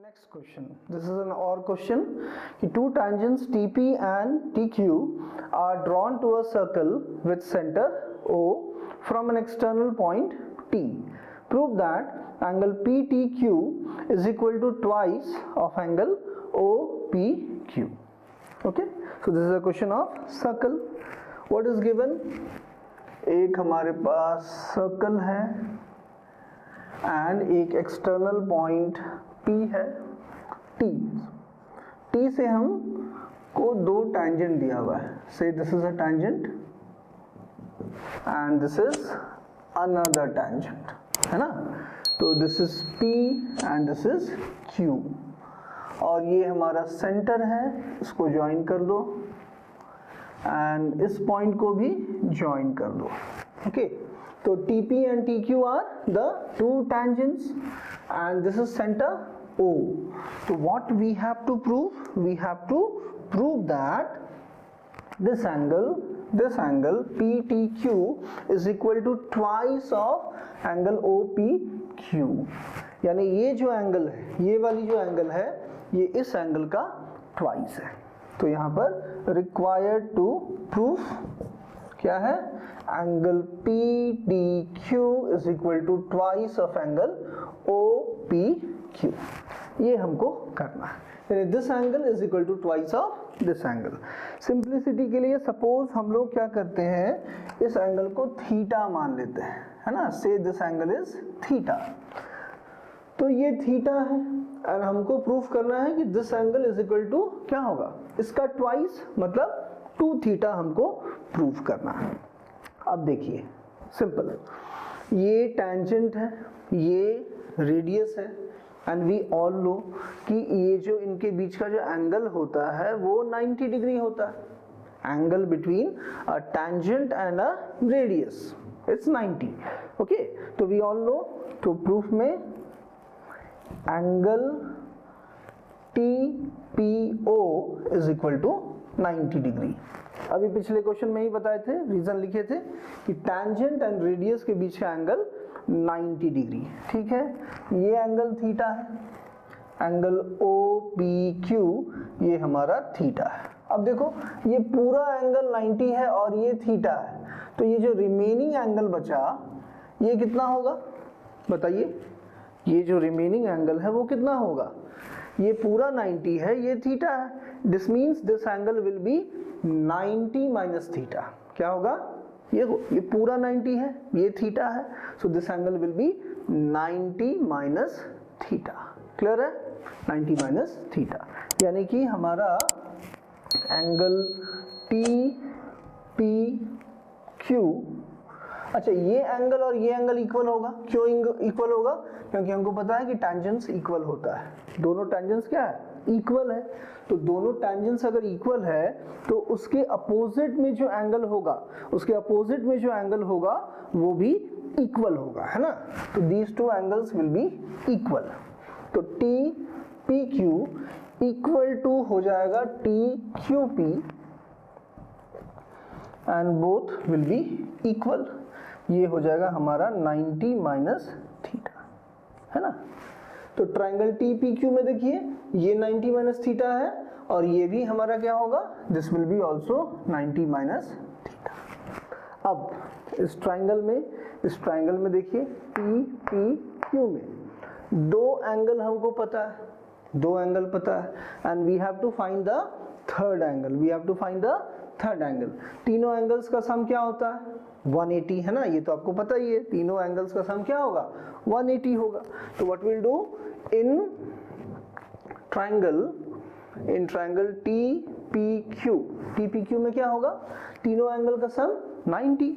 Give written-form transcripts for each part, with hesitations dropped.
Next question. This is an OR question. Two tangents TP and TQ are drawn to a circle with center O from an external point T. Prove that angle PTQ is equal to twice of angle OPQ. Okay. So this is a question of circle. What is given? एक हमारे पास circle है and एक external point P है T से हम को दो tangent दिया हुआ है. से this is a tangent and this is another tangent, है ना. तो this is P and this is Q और ये हमारा सेंटर है, इसको ज्वाइन कर दो एंड इस पॉइंट को भी ज्वाइन कर दो. ओके, तो TP and TQ are the two tangents and this is center O. So what we have to prove? We have to prove that this angle PTQ is equal to twice of angle OPQ. यानी ये जो angle है, ये वाली जो angle है, ये इस एंगल का ट्वाइस है. तो यहाँ पर रिक्वायर्ड टू प्रूफ क्या है? Angle PTQ is equal to twice of angle OPQ. ये हमको करना है. This angle is equal to twice of this angle. Simplicity के लिए सपोज हम लोग क्या करते हैं, इस एंगल को थीटा मान लेते हैं, है ना. से दिस एंगल इज थीटा. तो ये थीटा है और हमको प्रूफ करना है कि this angle is equal to क्या होगा, इसका ट्वाइस, मतलब 2 थीटा हमको प्रूफ करना है. अब देखिए सिंपल है, ये टैंजेंट है, ये रेडियस है एंड वी ऑल नो कि ये जो इनके बीच का जो एंगल होता है वो 90 डिग्री होता है. Angle between a tangent and a radius it's 90. Okay, तो वी ऑल नो, तो प्रूफ में angle TPO is equal to 90 degree. अभी पिछले क्वेश्चन में ही बताए थे, रीजन लिखे थे कि टैंजेंट एंड रेडियस के बीच का एंगल 90 डिग्री. ठीक है, ये एंगल थीटा है, एंगल OPQ ये हमारा थीटा है. अब देखो ये पूरा एंगल 90 है और ये थीटा है, तो ये जो रिमेनिंग एंगल बचा ये कितना होगा बताइए. ये जो रिमेनिंग एंगल है वो कितना होगा? ये पूरा 90 है, ये थीटा है. This means this angle will be 90 minus theta. क्या होगा? ये पूरा 90 है, ये थीटा है, so this angle will be 90 minus theta. Clear है? 90 माइनस थीटा, यानी कि हमारा एंगल TPQ, अच्छा ये एंगल और ये एंगल इक्वल होगा. क्यों इक्वल होगा? क्योंकि हमको पता है कि टैंजेंट्स इक्वल होता है. दोनों टैंजेंट्स क्या है? इक्वल है. तो दोनों टैंजेंट्स अगर इक्वल है तो उसके अपोजिट में जो एंगल होगा, उसके अपोजिट में जो एंगल होगा वो भी इक्वल होगा, है ना. तो these two angles will be equal. तो TPQ इक्वल टू हो जाएगा TQP and both will be equal. ये हो जाएगा हमारा 90 माइनस थीटा, है ना. तो ट्रायंगल TPQ में देखिए ये 90 माइनस थीटा है और ये भी हमारा क्या होगा, this will be also 90 minus theta. अब इस ट्रायंगल में देखिए TPQ में दो एंगल हमको पता है, and we have to find the third angle. तीनों एंगल्स का सम क्या होता है? 180, है ना. ये तो आपको पता ही है, तीनों एंगल्स का सम क्या होगा? 180 होगा. तो what will do in triangle TPQ में क्या होगा? तीनों एंगल का सम 90.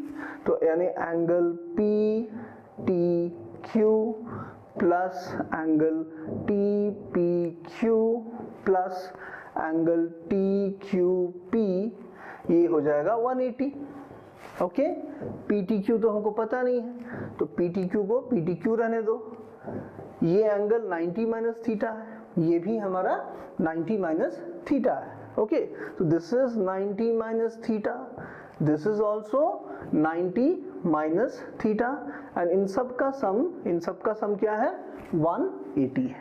तो यानी angle PTQ plus angle TPQ plus angle TQP, ये हो जाएगा 180. ओके, PTQ तो हमको पता नहीं है, तो PTQ को PTQ रहने दो. ये एंगल 90 माइनस थीटा है, ये भी हमारा 90 माइनस थीटा है. ओके, तो this is 90 minus theta, this is also 90 minus theta, and in सब का सम क्या है? 180 है.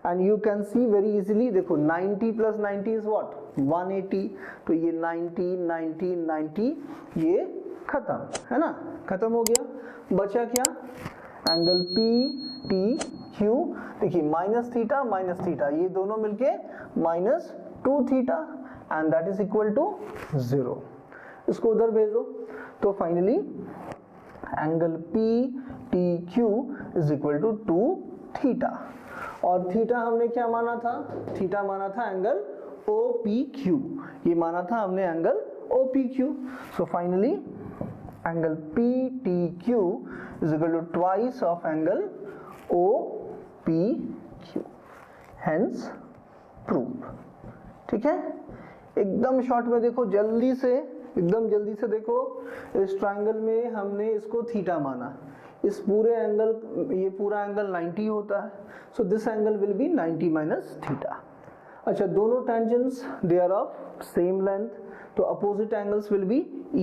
And you can see very easily, देखो 90 प्लस 90 इज व्हाट 180, तो ये 90 90 90 ये खत्म है ना, खत्म हो गया। बचा क्या, एंगल पी टी क्यू, देखिए माइनस थीटा ये दोनों मिलके minus 2 theta and that is equal to 0। इसको उधर भेजो, तो finally angle P T Q is equal to 2 theta. और थीटा हमने क्या माना था, थीटा माना था एंगल ओ पी क्यू, ये माना था हमने angle O P Q. So finally angle P T Q is equal to twice of angle O P Q, hence prove. ठीक है, एकदम शॉर्ट में देखो, जल्दी से एकदम जल्दी से देखो, इस ट्रायंगल में हमने इसको थीटा माना, इस पूरे एंगल, ये पूरा एंगल 90 होता है, so this angle will be 90 minus theta. अच्छा, दोनों tangents they are of same length, तो opposite angles will be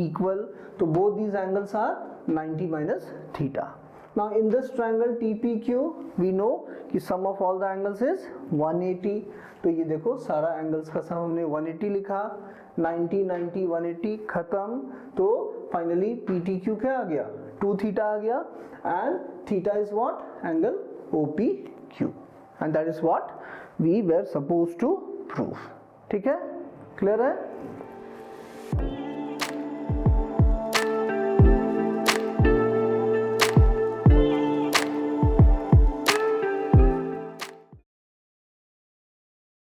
equal, तो both these angles are 90 minus theta. Now in this triangle TPQ we know कि sum of all the angles is 180, तो ये देखो सारा angles का सम हमने 180 लिखा, 90 90 180 खत्म, तो फाइनली PTQ क्या आ गया 2 थीटा आ गया, and theta is what angle OPQ, and that is what we were supposed to prove. ठीक है, क्लियर है।